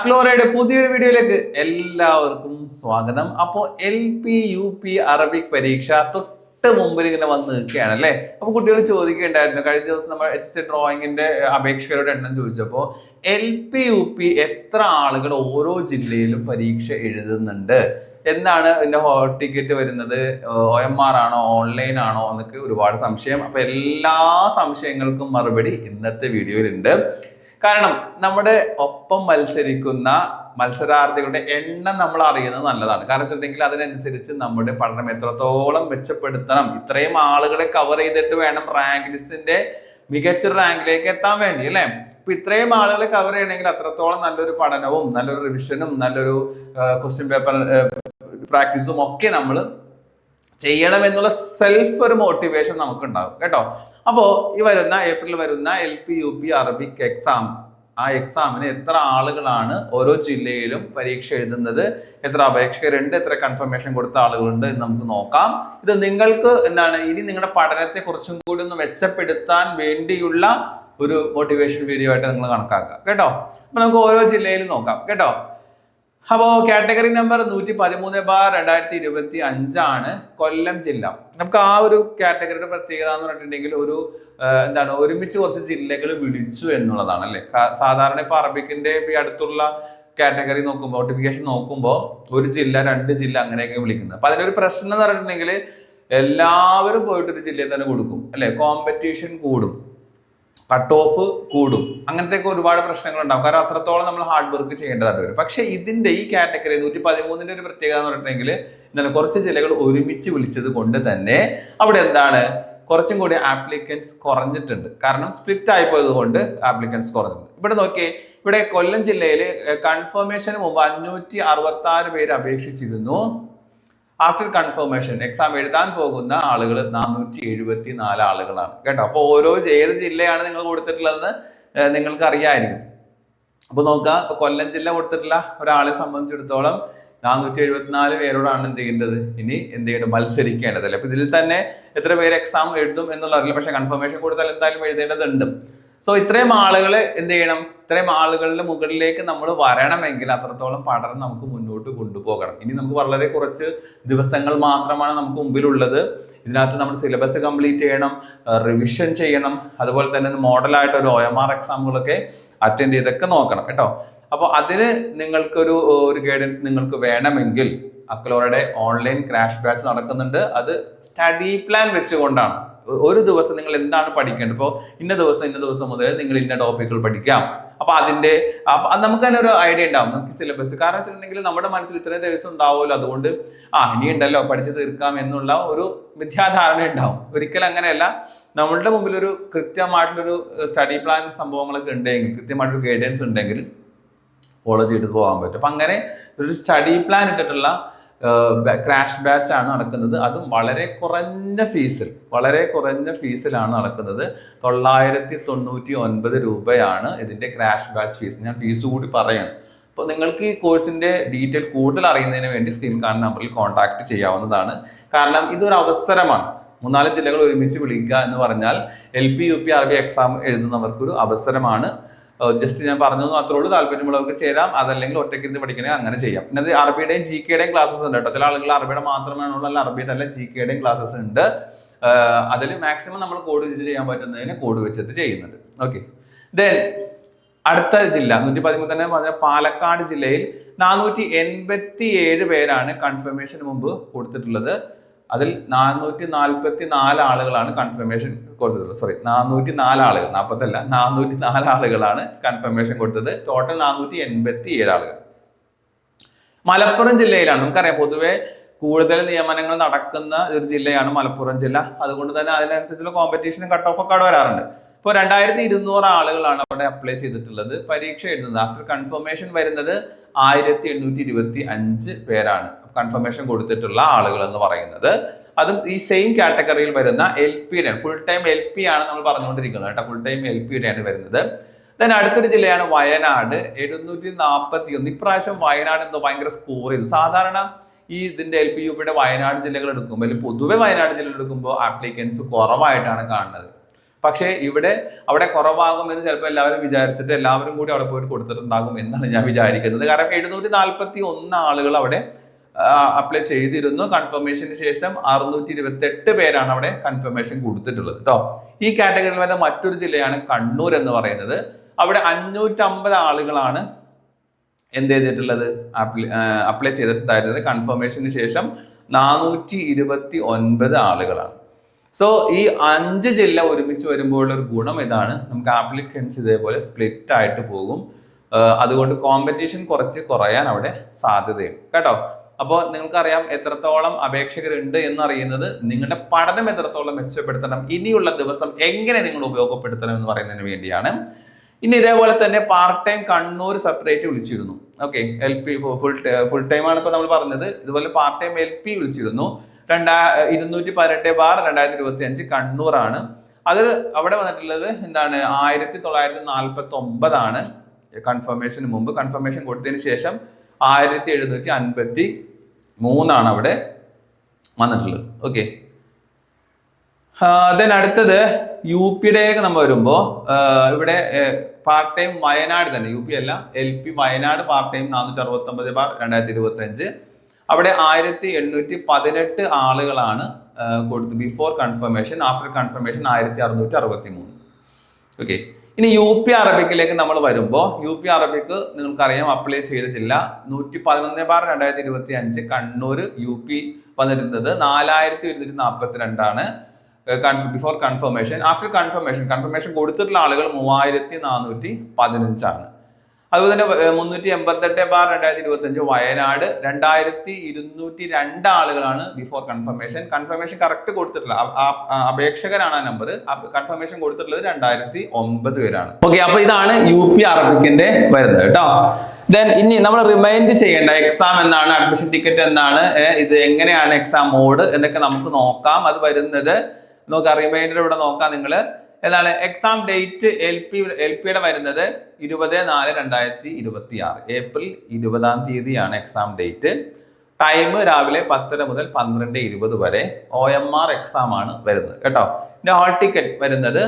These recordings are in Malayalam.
അക്ലോറയുടെ പുതിയൊരു വീഡിയോയിലേക്ക് എല്ലാവർക്കും സ്വാഗതം. അപ്പോൾ LP-UP അറബിക് പരീക്ഷ തൊട്ട് മുമ്പിൽ ഇങ്ങനെ വന്ന് നിൽക്കുകയാണ് അല്ലേ. അപ്പൊ കുട്ടികൾ ചോദിക്കുകയുണ്ടായിരുന്നു, കഴിഞ്ഞ ദിവസം നമ്മൾ HSC ഡ്രോയിങ്ങിന്റെ അപേക്ഷകരുടെ എണ്ണം ചോദിച്ചപ്പോൾ LP-UP എത്ര ആളുകൾ ഓരോ ജില്ലയിലും പരീക്ഷ എഴുതുന്നുണ്ട്, എന്താണ് ഇതിന്റെ ഹോൾ ടിക്കറ്റ് വരുന്നത്, OMR ആണോ ഓൺലൈൻ ആണോ എന്നൊക്കെ ഒരുപാട് സംശയം. അപ്പൊ എല്ലാ സംശയങ്ങൾക്കും മറുപടി ഇന്നത്തെ വീഡിയോയിലുണ്ട്. കാരണം നമ്മുടെ ഒപ്പം മത്സരിക്കുന്ന മത്സരാർത്ഥികളുടെ എണ്ണം നമ്മൾ അറിയുന്നത് നല്ലതാണ്. കാരണം വെച്ചിട്ടുണ്ടെങ്കിൽ അതിനനുസരിച്ച് നമ്മുടെ പഠനം എത്രത്തോളം മെച്ചപ്പെടുത്തണം, ഇത്രയും ആളുകളെ കവർ ചെയ്തിട്ട് വേണം റാങ്ക് ലിസ്റ്റിന്റെ മികച്ചൊരു റാങ്കിലേക്ക് എത്താൻ വേണ്ടി അല്ലെ. അപ്പൊ ഇത്രയും ആളുകളെ കവർ ചെയ്യണമെങ്കിൽ അത്രത്തോളം നല്ലൊരു പഠനവും നല്ലൊരു റിവിഷനും നല്ലൊരു ക്വസ്റ്റ്യൻ പേപ്പർ പ്രാക്ടീസും ഒക്കെ നമ്മൾ ചെയ്യണം എന്നുള്ള സെൽഫ് ഒരു മോട്ടിവേഷൻ നമുക്ക് ഉണ്ടാകും കേട്ടോ. അപ്പോ ഈ വരുന്ന ഏപ്രിൽ വരുന്ന LP-UP അറബിക് എക്സാം, ആ എക്സാമിന് എത്ര ആളുകളാണ് ഓരോ ജില്ലയിലും പരീക്ഷ എഴുതുന്നത്, എത്ര അപേക്ഷകരുണ്ട്, എത്ര കൺഫർമേഷൻ കൊടുത്ത ആളുകളുണ്ട് എന്ന് നമുക്ക് നോക്കാം. ഇത് നിങ്ങൾക്ക് എന്താണ് ഇനി നിങ്ങളുടെ പഠനത്തെ കുറച്ചും കൂടി ഒന്ന് മെച്ചപ്പെടുത്താൻ വേണ്ടിയുള്ള ഒരു മോട്ടിവേഷൻ വീഡിയോ ആയിട്ട് നിങ്ങൾ കണക്കാക്കുക കേട്ടോ. അപ്പൊ നമുക്ക് ഓരോ ജില്ലയിലും നോക്കാം കേട്ടോ. അപ്പോ കാറ്റഗറി നമ്പർ 113/2025 ആണ് കൊല്ലം ജില്ല. നമുക്ക് ആ ഒരു കാറ്റഗറിയുടെ പ്രത്യേകത എന്ന് പറഞ്ഞിട്ടുണ്ടെങ്കിൽ ഒരു എന്താണ് ഒരുമിച്ച് കുറച്ച് ജില്ലകൾ വിളിച്ചു എന്നുള്ളതാണ് അല്ലെ. സാധാരണ ഇപ്പൊ അറബിക്കിന്റെ ഈ അടുത്തുള്ള കാറ്റഗറി നോക്കുമ്പോൾ നോട്ടിഫിക്കേഷൻ നോക്കുമ്പോൾ ഒരു ജില്ല 2 ജില്ല അങ്ങനെയൊക്കെ വിളിക്കുന്നത്. അപ്പൊ അതിനൊരു പ്രശ്നം എന്ന് പറഞ്ഞിട്ടുണ്ടെങ്കിൽ എല്ലാവരും പോയിട്ടൊരു ജില്ലയിൽ തന്നെ കൊടുക്കും അല്ലെ, കോമ്പറ്റീഷൻ കൂടും, കട്ട് ഓഫ് കൂടും, അങ്ങനത്തെ ഒരുപാട് പ്രശ്നങ്ങൾ ഉണ്ടാവും. കാരണം അത്രത്തോളം നമ്മൾ ഹാർഡ് വർക്ക് ചെയ്യേണ്ടതായിട്ട് വരും. പക്ഷെ ഇതിന്റെ ഈ കാറ്റഗറി 113 ഒരു പ്രത്യേകത എന്ന് പറഞ്ഞിട്ടുണ്ടെങ്കിൽ എന്താണ് കുറച്ച് ജില്ലകൾ ഒരുമിച്ച് വിളിച്ചത് കൊണ്ട് തന്നെ അവിടെ എന്താണ് കുറച്ചും കൂടി ആപ്ലിക്കൻസ് കുറഞ്ഞിട്ടുണ്ട്. കാരണം സ്പ്ലിറ്റ് ആയി പോയത് കൊണ്ട് ആപ്ലിക്കൻസ് കുറഞ്ഞിട്ടുണ്ട്. ഇവിടെ നോക്കിയേ, ഇവിടെ കൊല്ലം ജില്ലയിൽ കൺഫർമേഷന് മുമ്പ് 566 പേര് അപേക്ഷിച്ചിരുന്നു. ആഫ്റ്റർ കൺഫർമേഷൻ എക്സാം എഴുതാൻ പോകുന്ന ആളുകൾ 474 ആളുകളാണ് കേട്ടോ. അപ്പൊ ഏത് ജില്ലയാണ് നിങ്ങൾ കൊടുത്തിട്ടുള്ളതെന്ന് നിങ്ങൾക്ക് അറിയാമായിരിക്കും. അപ്പൊ നോക്കാം, ഇപ്പൊ കൊല്ലം ജില്ല കൊടുത്തിട്ടുള്ള ഒരാളെ സംബന്ധിച്ചിടത്തോളം 474 പേരോടാണ് എന്ത് ചെയ്യേണ്ടത്, ഇനി എന്ത് ചെയ്യേണ്ടത്, മത്സരിക്കേണ്ടതല്ലേ. അപ്പൊ ഇതിൽ തന്നെ എത്ര പേര് എക്സാം എഴുതും എന്നുള്ള അറിയില്ല, പക്ഷെ കൺഫർമേഷൻ കൊടുത്താൽ എന്തായാലും എഴുതേണ്ടതുണ്ട്. സോ ഇത്രയും ആളുകളെ എന്ത് ചെയ്യണം, ഇത്രയും ആളുകളുടെ മുകളിലേക്ക് നമ്മൾ വരണമെങ്കിൽ അത്രത്തോളം പഠനം നമുക്ക് മുന്നോട്ട് കൊണ്ടുപോകണം. ഇനി നമുക്ക് വളരെ കുറച്ച് ദിവസങ്ങൾ മാത്രമാണ് നമുക്ക് മുമ്പിലുള്ളത്. ഇതിനകത്ത് നമ്മൾ സിലബസ് കംപ്ലീറ്റ് ചെയ്യണം, റിവിഷൻ ചെയ്യണം, അതുപോലെ തന്നെ മോഡലായിട്ട് ഒരു OMR എക്സാമുകളൊക്കെ അറ്റൻഡ് ചെയ്തൊക്കെ നോക്കണം കേട്ടോ. അപ്പോൾ അതിന് നിങ്ങൾക്കൊരു ഗൈഡൻസ് നിങ്ങൾക്ക് വേണമെങ്കിൽ അക്ലോറയുടെ ഓൺലൈൻ ക്രാഷ് ബാച്ച് നടക്കുന്നുണ്ട്. അത് സ്റ്റഡി പ്ലാൻ വെച്ചുകൊണ്ടാണ്. ഒരു ദിവസം നിങ്ങൾ എന്താണ് പഠിക്കേണ്ടത്, ഇപ്പോൾ ഇന്ന ദിവസം മുതൽ നിങ്ങൾ ഇന്ന ടോപ്പിക്കുകൾ പഠിക്കാം. അപ്പൊ നമുക്ക് തന്നെ ഒരു ഐഡിയ ഉണ്ടാവും നമുക്ക് സിലബസ്. കാരണം വെച്ചിട്ടുണ്ടെങ്കിൽ നമ്മുടെ മനസ്സിൽ ഇത്രയും ദിവസം ഉണ്ടാവുമല്ലോ, അതുകൊണ്ട് ഇനി ഉണ്ടല്ലോ പഠിച്ചു തീർക്കാം എന്നുള്ള ഒരു മിഥ്യാധാരണ ഉണ്ടാവും. ഒരിക്കലും അങ്ങനെയല്ല. നമ്മളുടെ മുമ്പിൽ ഒരു കൃത്യമായിട്ടുള്ളൊരു സ്റ്റഡി പ്ലാൻ സംഭവങ്ങളൊക്കെ ഉണ്ടെങ്കിൽ, കൃത്യമായിട്ടൊരു ഗൈഡൻസ് ഉണ്ടെങ്കിൽ ഫോളോ ചെയ്ത് പോകാൻ പറ്റും. അപ്പൊ അങ്ങനെ ഒരു സ്റ്റഡി പ്ലാൻ ഇട്ടിട്ടുള്ള ക്രാഷ് ബാച്ച് ആണ് നടക്കുന്നത്. അതും വളരെ കുറഞ്ഞ ഫീസിലാണ് നടക്കുന്നത്. 999 രൂപയാണ് ഇതിന്റെ ക്രാഷ് ബാച്ച് ഫീസ്. ഞാൻ ഫീസ് കൂടി പറയണം. അപ്പോൾ നിങ്ങൾക്ക് ഈ കോഴ്സിന്റെ ഡീറ്റെയിൽ കൂടുതൽ അറിയുന്നതിന് വേണ്ടി സ്ക്രീൻ കാണുന്ന നമ്പറിൽ കോൺടാക്ട് ചെയ്യാവുന്നതാണ്. കാരണം ഇതൊരു അവസരമാണ്. 3-4 ജില്ലകൾ ഒരുമിച്ച് വിളിക്കുക എന്ന് പറഞ്ഞാൽ LP-UP അറബി എക്സാം എഴുതുന്നവർക്കൊരു അവസരമാണ്. ജസ്റ്റ് ഞാൻ പറഞ്ഞു മാത്രമേ ഉള്ളൂ. താല്പര്യമുള്ളവർക്ക് ചേരാം, അതല്ലെങ്കിൽ ഒറ്റയ്ക്കിരുന്ന് പഠിക്കണമെങ്കിൽ അങ്ങനെ ചെയ്യാം. പിന്നെ അത് അറബിയുടെയും GK-യുടെയും ക്ലാസ്സസ് ഉണ്ട് കേട്ടോ. ചില ആളുകൾ അറബിയുടെ മാത്രമാണുള്ള, അല്ല അറബിയുടെ അല്ല GK-യുടെയും ക്ലാസ്സസ് ഉണ്ട്. അതിൽ മാക്സിമം നമ്മൾ കോഡ് വെച്ച് ചെയ്യാൻ പറ്റുന്നതിന് കോഡ് വെച്ചിട്ട് ചെയ്യുന്നുണ്ട്. ഓക്കെ, ദെൻ അടുത്ത ജില്ല 113 തന്നെ പറഞ്ഞ പാലക്കാട് ജില്ലയിൽ 487 പേരാണ് കൺഫർമേഷന് മുമ്പ് കൊടുത്തിട്ടുള്ളത്. അതിൽ 444 ആളുകളാണ് കൺഫർമേഷൻ കൊടുത്തിട്ടുള്ളത്. 404 ആളുകൾ, 40 അല്ല, 404 ആളുകളാണ് കൺഫർമേഷൻ കൊടുത്തത്. ടോട്ടൽ 487 ആളുകൾ. മലപ്പുറം ജില്ലയിലാണ്. നമുക്കറിയാം പൊതുവെ കൂടുതൽ നിയമനങ്ങൾ നടക്കുന്ന ഒരു ജില്ലയാണ് മലപ്പുറം ജില്ല. അതുകൊണ്ട് തന്നെ അതിനനുസരിച്ചുള്ള കോമ്പറ്റീഷനും കട്ട് ഓഫ് ഒക്കെ അവിടെ വരാറുണ്ട്. ഇപ്പോൾ 2200 ആളുകളാണ് അവിടെ അപ്ലൈ ചെയ്തിട്ടുള്ളത്. പരീക്ഷ എഴുതുന്നത് ആഫ്റ്റർ കൺഫർമേഷൻ വരുന്നത് 1825 പേരാണ് കൺഫർമേഷൻ കൊടുത്തിട്ടുള്ള ആളുകൾ എന്ന് പറയുന്നത്. അതും ഈ സെയിം കാറ്റഗറിയിൽ വരുന്ന LP-യുടെ ഫുൾ ടൈം LP ആണ് നമ്മൾ പറഞ്ഞുകൊണ്ടിരിക്കുന്നത് കേട്ടോ. ഫുൾ ടൈം LP-യുടെ ആണ് വരുന്നത്. ദെൻ അടുത്തൊരു ജില്ലയാണ് വയനാട്, 741. ഇപ്രാവശ്യം വയനാട് എന്തോ ഭയങ്കര സ്കോർ ചെയ്തു. സാധാരണ ഈ ഇതിന്റെ LP-UP-യുടെ വയനാട് ജില്ലകൾ എടുക്കുമ്പോൾ, പൊതുവെ വയനാട് ജില്ലകൾ എടുക്കുമ്പോൾ ആപ്ലിക്കൻസ് കുറവായിട്ടാണ് കാണുന്നത്. പക്ഷേ അവിടെ കുറവാകുമെന്ന് ചിലപ്പോൾ എല്ലാവരും വിചാരിച്ചിട്ട് എല്ലാവരും കൂടി അവിടെ പോയിട്ട് കൊടുത്തിട്ടുണ്ടാകും എന്നാണ് ഞാൻ വിചാരിക്കുന്നത്. കാരണം 741 ആളുകൾ അവിടെ അപ്ലൈ ചെയ്തിരുന്നു. കൺഫർമേഷന് ശേഷം 628 പേരാണ് അവിടെ കൺഫർമേഷൻ കൊടുത്തിട്ടുള്ളത് കേട്ടോ. ഈ കാറ്റഗറിയിൽ വരുന്ന മറ്റൊരു ജില്ലയാണ് കണ്ണൂർ എന്ന് പറയുന്നത്. അവിടെ 550 ആളുകളാണ് എന്ത് ചെയ്തിട്ടുള്ളത്, അപ്ലൈ ചെയ്തിട്ടുണ്ടായിരുന്നത്. കൺഫർമേഷന് ശേഷം 429 ആളുകളാണ്. സോ ഈ 5 ജില്ല ഒരുമിച്ച് വരുമ്പോഴുള്ള ഒരു ഗുണം ഇതാണ്, നമുക്ക് ആപ്ലിക്കൻസ് ഇതേപോലെ സ്പ്ലിറ്റ് ആയിട്ട് പോകും. അതുകൊണ്ട് കോമ്പറ്റീഷൻ കുറച്ച് കുറയാൻ അവിടെ സാധ്യതയുണ്ട് കേട്ടോ. അപ്പോൾ നിങ്ങൾക്കറിയാം എത്രത്തോളം അപേക്ഷകരുണ്ട് എന്നറിയുന്നത് നിങ്ങളുടെ പഠനം എത്രത്തോളം മെച്ചപ്പെടുത്തണം, ഇനിയുള്ള ദിവസം എങ്ങനെ നിങ്ങൾ ഉപയോഗപ്പെടുത്തണം എന്ന് പറയുന്നതിന് വേണ്ടിയാണ്. ഇനി ഇതേപോലെ തന്നെ പാർട്ട് ടൈം കണ്ണൂർ സെപ്പറേറ്റ് വിളിച്ചിരുന്നു. ഓക്കെ, LP ഫുൾ ടൈം ആണ് ഇപ്പൊ നമ്മൾ പറഞ്ഞത്. ഇതുപോലെ പാർട്ട് ടൈം LP വിളിച്ചിരുന്നു. 218/2025 കണ്ണൂറാണ്. അത് അവിടെ വന്നിട്ടുള്ളത് എന്താണ്, 1949 കൺഫർമേഷന് മുമ്പ്. കൺഫർമേഷൻ കൊടുത്തതിന് ശേഷം 1753 അവിടെ വന്നിട്ടുള്ളത്. ഓക്കെ, ദെൻ അടുത്തത് UPയുടെയൊക്കെ നമ്മൾ വരുമ്പോൾ ഇവിടെ പാർട്ട് ടൈം വയനാട് തന്നെ, UP അല്ല LP വയനാട് പാർട്ട് ടൈം 469/2025 അവിടെ 1818 ആളുകളാണ് കൊടുത്തു before confirmation. After confirmation 1663. Okay, ഇനി UP അറബിക്കിലേക്ക് നമ്മൾ വരുമ്പോൾ UP അറബിക്ക് നിങ്ങൾക്കറിയാം അപ്ലൈ ചെയ്തിട്ടില്ല. 111/2025 കണ്ണൂർ UP വന്നിരുന്നത് 4142 ബിഫോർ കൺഫർമേഷൻ. ആഫ്റ്റർ കൺഫർമേഷൻ കൊടുത്തിട്ടുള്ള ആളുകൾ 3415 അതുപോലെ തന്നെ 388/2025 വയനാട് 2202 ആളുകളാണ് ബിഫോർ കൺഫർമേഷൻ കറക്റ്റ് കൊടുത്തിട്ടുള്ള അപേക്ഷകരാണ് ആ നമ്പർ. കൺഫർമേഷൻ കൊടുത്തിട്ടുള്ളത് 2009 പേരാണ്. ഓക്കെ, അപ്പൊ ഇതാണ് UP അറബിക്കിന്റെ വരുന്നത് കേട്ടോ. ദെൻ ഇനി നമ്മൾ റിമൈൻഡ് ചെയ്യേണ്ട എക്സാം എന്നാണ്, അഡ്മിഷൻ ടിക്കറ്റ് എന്നാണ്, ഇത് എങ്ങനെയാണ് എക്സാം മോഡ് എന്നൊക്കെ നമുക്ക് നോക്കാം. അത് വരുന്നത് നോക്കാം, റിമൈൻഡർ ഇവിടെ നോക്കാം നിങ്ങൾ. എന്താണ് എക്സാം ഡേറ്റ് LPയുടെ വരുന്നത് 20/4/2026 ഏപ്രിൽ 20 എക്സാം ഡേറ്റ്. ടൈം രാവിലെ 10 മുതൽ 12:20 വരെ. OMR എക്സാം ആണ് വരുന്നത് കേട്ടോ. പിന്നെ ഹോൾ ടിക്കറ്റ് വരുന്നത്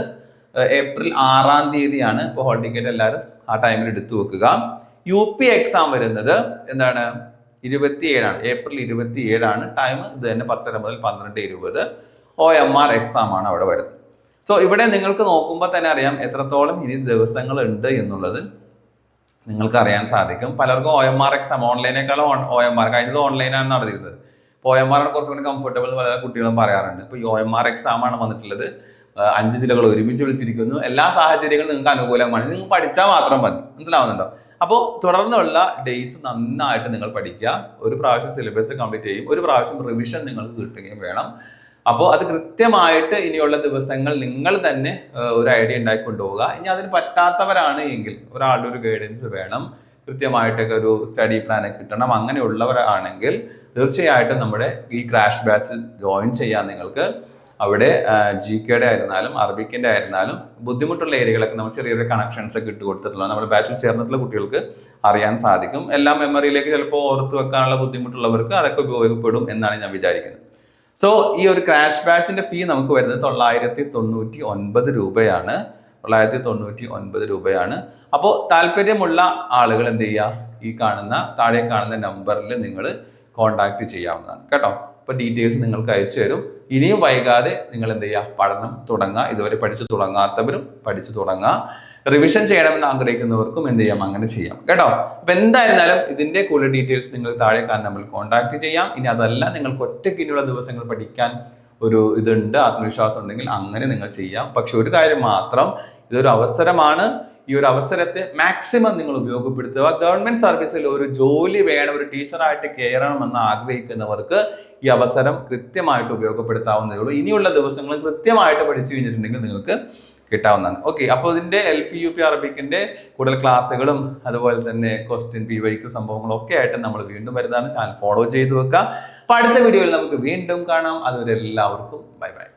ഏപ്രിൽ 6 ഇപ്പോൾ ഹോൾ ടിക്കറ്റ് എല്ലാവരും ആ ടൈമിൽ എടുത്തു വെക്കുക. UP എക്സാം വരുന്നത് എന്താണ് 27 ഏപ്രിൽ 27 ടൈം ഇത് തന്നെ 10 മുതൽ 12:20. OMR എക്സാം ആണ് അവിടെ വരുന്നത്. സോ ഇവിടെ നിങ്ങൾക്ക് നോക്കുമ്പോൾ തന്നെ അറിയാം എത്രത്തോളം ഇനി ദിവസങ്ങൾ ഉണ്ട് എന്നുള്ളത് നിങ്ങൾക്ക് അറിയാൻ സാധിക്കും. പലർക്കും OMR എക്സാം ഓൺലൈനേക്കാളും OMR കഴിഞ്ഞത് ഓൺലൈനാണ് നടന്നിരുന്നത്. ഇപ്പോൾ OMR ആണ് കുറച്ചുകൂടി കംഫർട്ടബിൾ പല കുട്ടികളും പറയാറുണ്ട്. ഇപ്പോൾ ഈ OMR എക്സാം ആണ് വന്നിട്ടുള്ളത്. 5 ജില്ലകൾ ഒരുമിച്ച് വിളിച്ചിരിക്കുന്നു. എല്ലാ സാഹചര്യങ്ങളും നിങ്ങൾക്ക് അനുകൂലമാണ്. നിങ്ങൾ പഠിച്ചാൽ മാത്രം മതി. മനസ്സിലാവുന്നുണ്ടോ? അപ്പോൾ തുടർന്നുള്ള ഡേയ്സ് നന്നായിട്ട് നിങ്ങൾ പഠിക്കുക. ഒരു പ്രാവശ്യം സിലബസ് കംപ്ലീറ്റ് ചെയ്യും, ഒരു പ്രാവശ്യം റിവിഷൻ നിങ്ങൾക്ക് കിട്ടുകയും വേണം. അപ്പോൾ അത് കൃത്യമായിട്ട് ഇനിയുള്ള ദിവസങ്ങൾ നിങ്ങൾ തന്നെ ഒരു ഐഡിയ ഉണ്ടാക്കി കൊണ്ടുപോകുക. ഇനി അതിന് പറ്റാത്തവരാണ് എങ്കിൽ ഒരാളുടെ ഒരു ഗൈഡൻസ് വേണം, കൃത്യമായിട്ടൊക്കെ ഒരു സ്റ്റഡി പ്ലാൻ കിട്ടണം. അങ്ങനെയുള്ളവരാണെങ്കിൽ തീർച്ചയായിട്ടും നമ്മുടെ ഈ ക്രാഷ് ബാച്ചിൽ ജോയിൻ ചെയ്യാൻ നിങ്ങൾക്ക് അവിടെ GKയുടെ ആയിരുന്നാലും അറബിക്കിന്റെ ആയിരുന്നാലും ബുദ്ധിമുട്ടുള്ള ഏരിയകളൊക്കെ നമ്മൾ ചെറിയ ചെറിയ കണക്ഷൻസ് ഒക്കെ ഇട്ട് കൊടുത്തിട്ടുള്ള നമ്മുടെ ബാച്ചിൽ ചേർന്നിട്ടുള്ള കുട്ടികൾക്ക് അറിയാൻ സാധിക്കും. എല്ലാം മെമ്മറിയിലേക്ക് ചിലപ്പോൾ ഓർത്ത് വെക്കാനുള്ള ബുദ്ധിമുട്ടുള്ളവർക്ക് അതൊക്കെ ഉപയോഗപ്പെടും എന്നാണ് ഞാൻ വിചാരിക്കുന്നത്. സോ ഈ ഒരു ക്രാഷ് ബാച്ചിന്റെ ഫീ നമുക്ക് വരുന്നത് 999 രൂപയാണ്. 999 രൂപയാണ്. അപ്പോൾ താല്പര്യമുള്ള ആളുകൾ എന്ത് ചെയ്യുക, ഈ താഴെ കാണുന്ന നമ്പറിൽ നിങ്ങൾ കോൺടാക്ട് ചെയ്യാവുന്നതാണ് കേട്ടോ. അപ്പോൾ ഡീറ്റെയിൽസ് നിങ്ങൾക്ക് അയച്ചു തരും. ഇനിയും വൈകാതെ നിങ്ങൾ എന്ത് ചെയ്യുക, പഠനം തുടങ്ങുക. ഇതുവരെ പഠിച്ചു തുടങ്ങാത്തവരും പഠിച്ചു തുടങ്ങുക. റിവിഷൻ ചെയ്യണമെന്ന് ആഗ്രഹിക്കുന്നവർക്കും എന്ത് ചെയ്യാം, അങ്ങനെ ചെയ്യാം കേട്ടോ. അപ്പൊ എന്തായിരുന്നാലും ഇതിന്റെ കൂടുതൽ ഡീറ്റെയിൽസ് നിങ്ങൾ താഴെ കാണാൻ നമ്മൾ കോൺടാക്ട് ചെയ്യാം. ഇനി അതല്ല നിങ്ങൾക്ക് ഒറ്റയ്ക്ക് ഇനിയുള്ള ദിവസങ്ങൾ പഠിക്കാൻ ഒരു ഇതുണ്ട്, ആത്മവിശ്വാസം ഉണ്ടെങ്കിൽ അങ്ങനെ നിങ്ങൾ ചെയ്യാം. പക്ഷെ ഒരു കാര്യം മാത്രം, ഇതൊരു അവസരമാണ്. ഈ ഒരു അവസരത്തെ മാക്സിമം നിങ്ങൾ ഉപയോഗപ്പെടുത്തുക. ഗവൺമെന്റ് സർവീസിൽ ഒരു ജോലി വേണം, ഒരു ടീച്ചറായിട്ട് കയറണമെന്ന് ആഗ്രഹിക്കുന്നവർക്ക് ഈ അവസരം കൃത്യമായിട്ട് ഉപയോഗപ്പെടുത്താവുന്നതേ ഉള്ളൂ. ഇനിയുള്ള ദിവസങ്ങൾ കൃത്യമായിട്ട് പഠിച്ചു കഴിഞ്ഞിട്ടുണ്ടെങ്കിൽ നിങ്ങൾക്ക് കിട്ടാവുന്നതാണ്. ഓക്കെ, അപ്പോൾ ഇതിന്റെ LP UP അറബിക്കിന്റെ കൂടുതൽ ക്ലാസ്സുകളും അതുപോലെ തന്നെ ക്വസ്റ്റ്യൻ PYQ സംഭവങ്ങളും ഒക്കെ ആയിട്ട് നമ്മൾ വീണ്ടും വരുന്നതാണ്. ചാനൽ ഫോളോ ചെയ്ത് വെക്കുക. അപ്പൊ അടുത്ത വീഡിയോയിൽ നമുക്ക് വീണ്ടും കാണാം. അതുവരെ എല്ലാവർക്കും ബൈ ബൈ.